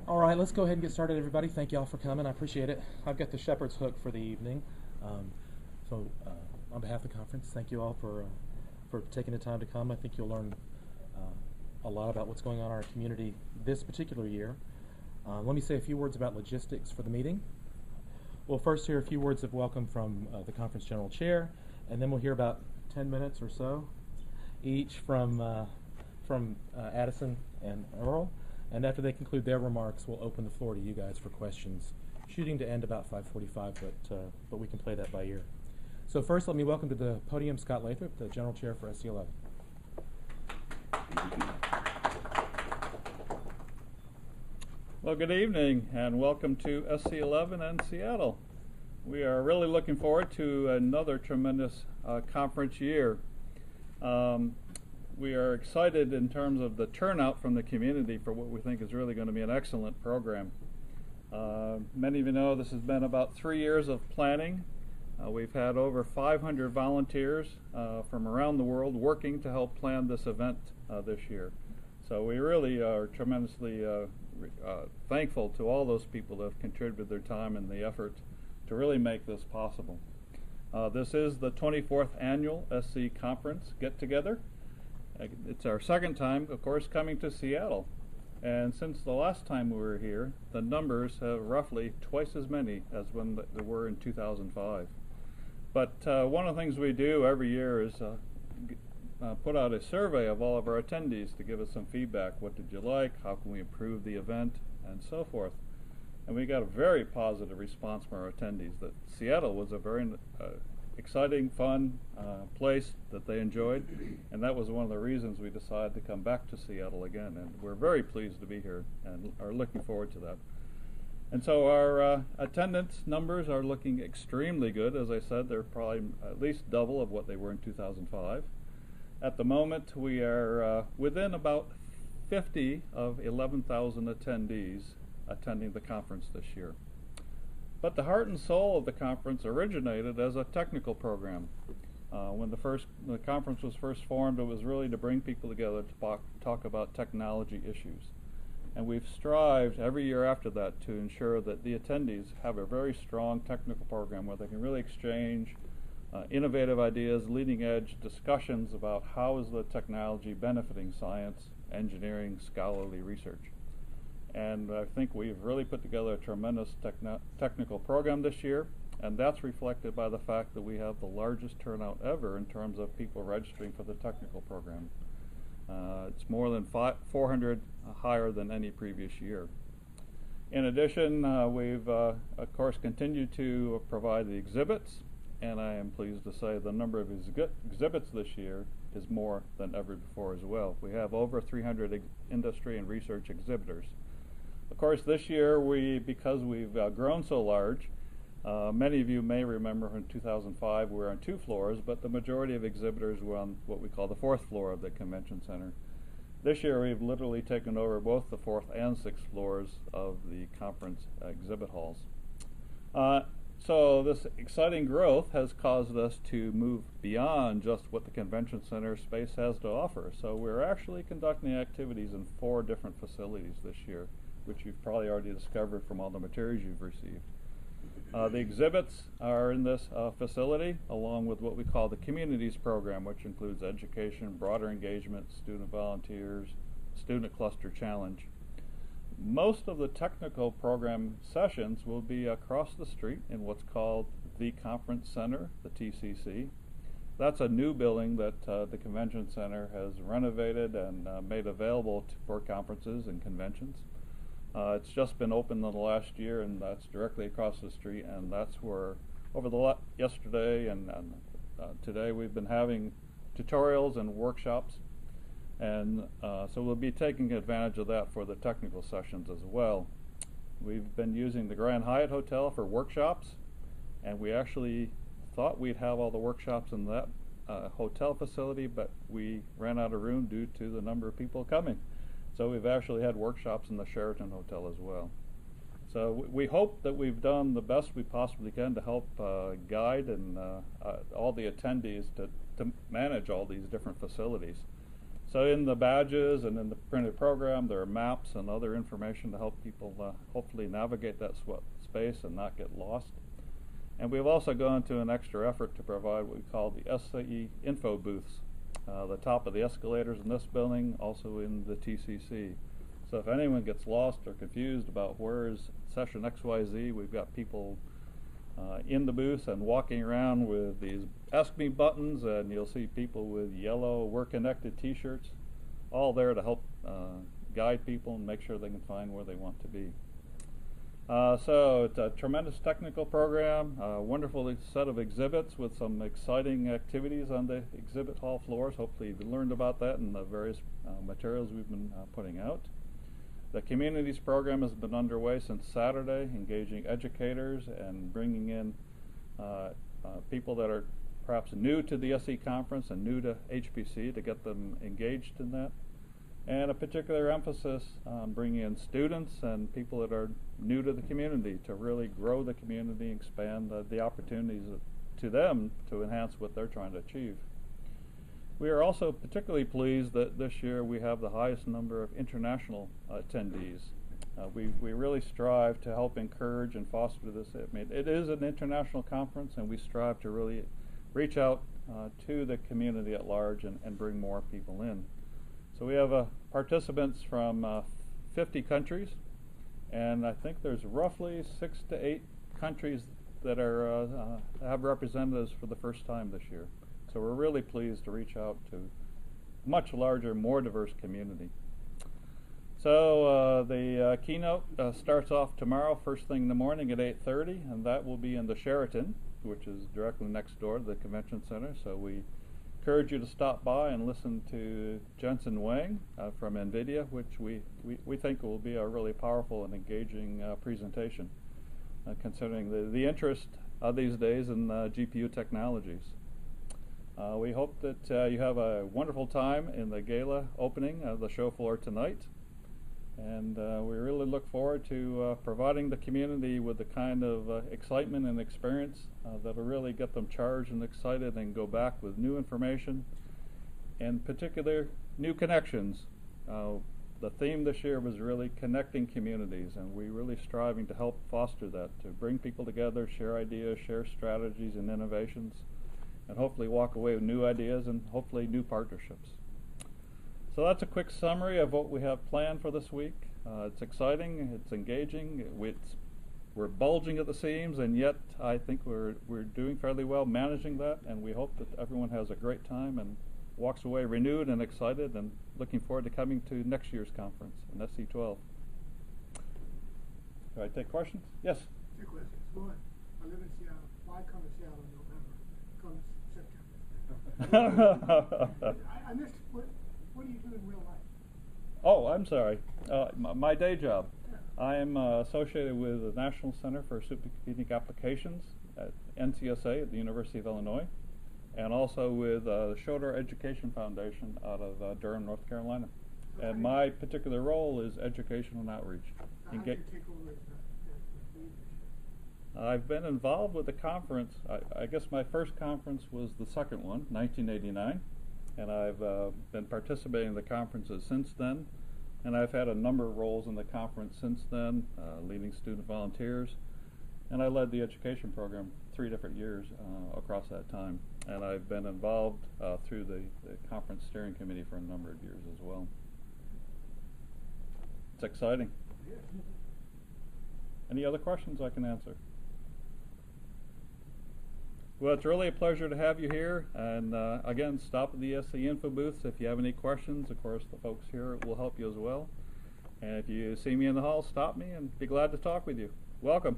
All right, let's go ahead and get started, everybody. Thank you all for coming. I appreciate it. I've got the shepherd's hook for the evening. On behalf of the conference, thank you all for taking the time to come. I think you'll learn a lot about what's going on in our community this particular year. Let me say a few words about logistics for the meeting. We'll first hear a few words of welcome from the conference general chair, and then we'll hear about 10 minutes or so each from Addison and Earl. And after they conclude their remarks, we'll open the floor to you guys for questions, shooting to end about 5:45, but we can play that by ear. So first, let me welcome to the podium Scott Lathrop, the General Chair for SC11. Well, good evening, and welcome to SC11 and Seattle. We are really looking forward to another tremendous conference year. We are excited in terms of the turnout from the community for what we think is really going to be an excellent program. Many of you know this has been about 3 years of planning. We've had over 500 volunteers from around the world working to help plan this event this year. So we really are tremendously thankful to all those people that have contributed their time and the effort to really make this possible. This is the 24th annual SC Conference get-together. It's our second time, of course, coming to Seattle. And since the last time we were here, the numbers have roughly twice as many as when there were in 2005. But one of the things we do every year is put out a survey of all of our attendees to give us some feedback. What did you like? How can we improve the event? And so forth. And we got a very positive response from our attendees that Seattle was a very exciting, fun place that they enjoyed, and that was one of the reasons we decided to come back to Seattle again, and we're very pleased to be here and are looking forward to that. And so our attendance numbers are looking extremely good. As I said, they're probably at least double of what they were in 2005. At the moment, we are within about 50 of 11,000 attendees attending the conference this year. But the heart and soul of the conference originated as a technical program. When the conference was first formed, it was really to bring people together to talk about technology issues. And we've strived every year after that to ensure that the attendees have a very strong technical program where they can really exchange innovative ideas, leading edge discussions about how is the technology benefiting science, engineering, scholarly research. And I think we've really put together a tremendous technical program this year, and that's reflected by the fact that we have the largest turnout ever in terms of people registering for the technical program. It's more than 400 higher than any previous year. In addition, we've, of course, continued to provide the exhibits, and I am pleased to say the number of exhibits this year is more than ever before as well. We have over 300 industry and research exhibitors. Of course, this year, because we've grown so large, many of you may remember in 2005 we were on 2 floors, but the majority of exhibitors were on what we call the 4th floor of the convention center. This year, we've literally taken over both the 4th and 6th floors of the conference exhibit halls. So this exciting growth has caused us to move beyond just what the convention center space has to offer. So we're actually conducting activities in 4 different facilities this year, which you've probably already discovered from all the materials you've received. The exhibits are in this facility, along with what we call the Communities program, which includes education, broader engagement, student volunteers, student cluster challenge. Most of the technical program sessions will be across the street in what's called the Conference Center, the TCC. That's a new building that the Convention Center has renovated and made available for conferences and conventions. It's just been opened in the last year, and that's directly across the street, and that's where over yesterday and today we've been having tutorials and workshops, and so we'll be taking advantage of that for the technical sessions as well. We've been using the Grand Hyatt Hotel for workshops, and we actually thought we'd have all the workshops in that hotel facility, but we ran out of room due to the number of people coming. So we've actually had workshops in the Sheraton Hotel as well. So we hope that we've done the best we possibly can to help guide and all the attendees to manage all these different facilities. So in the badges and in the printed program, there are maps and other information to help people hopefully navigate that space and not get lost. And we've also gone to an extra effort to provide what we call the SC info booths, the top of the escalators in this building, also in the TCC. So if anyone gets lost or confused about where is session XYZ, we've got people in the booth and walking around with these Ask Me buttons, and you'll see people with yellow We're Connected t-shirts, all there to help guide people and make sure they can find where they want to be. So it's a tremendous technical program, a wonderful set of exhibits with some exciting activities on the exhibit hall floors. Hopefully you've learned about that in the various materials we've been putting out. The Communities program has been underway since Saturday, engaging educators and bringing in people that are perhaps new to the SE conference and new to HPC to get them engaged in that. And a particular emphasis on bringing in students and people that are new to the community to really grow the community and expand the opportunities to them to enhance what they're trying to achieve. We are also particularly pleased that this year we have the highest number of international attendees. We really strive to help encourage and foster this. I mean, it is an international conference, and we strive to really reach out to the community at large and bring more people in. So we have participants from 50 countries, and I think there's roughly 6 to 8 countries that are have representatives for the first time this year. So we're really pleased to reach out to a much larger, more diverse community. So the keynote starts off tomorrow, first thing in the morning at 8:30, and that will be in the Sheraton, which is directly next door to the Convention Center. So we encourage you to stop by and listen to Jensen Wang from NVIDIA, which we think will be a really powerful and engaging presentation, considering the interest these days in GPU technologies. We hope that you have a wonderful time in the gala opening of the show floor tonight. And we really look forward to providing the community with the kind of excitement and experience that will really get them charged and excited and go back with new information, and particular new connections. The theme this year was really connecting communities, and we're really striving to help foster that, to bring people together, share ideas, share strategies and innovations, and hopefully walk away with new ideas and hopefully new partnerships. So that's a quick summary of what we have planned for this week. It's exciting, it's engaging, we're bulging at the seams, and yet I think we're doing fairly well managing that, and we hope that everyone has a great time and walks away renewed and excited and looking forward to coming to next year's conference in SC12. Do I take questions? Yes? 2 questions. One, I live in Seattle. Why come to Seattle in November? Come September. I missed, what do you do in real life? Oh, I'm sorry. My day job. I am associated with the National Center for Supercomputing Applications at NCSA at the University of Illinois, and also with the Schroeder Education Foundation out of Durham, North Carolina. So and my particular role is education and outreach. How did you take over the lead this year? I've been involved with the conference. I guess my first conference was the second one, 1989. And I've been participating in the conferences since then, and I've had a number of roles in the conference since then, leading student volunteers, and I led the education program 3 different years across that time, and I've been involved through the conference steering committee for a number of years as well. It's exciting. Any other questions I can answer? Well, it's really a pleasure to have you here, and again, stop at the SC info booths if you have any questions. Of course, the folks here will help you as well. And if you see me in the hall, stop me and be glad to talk with you. Welcome.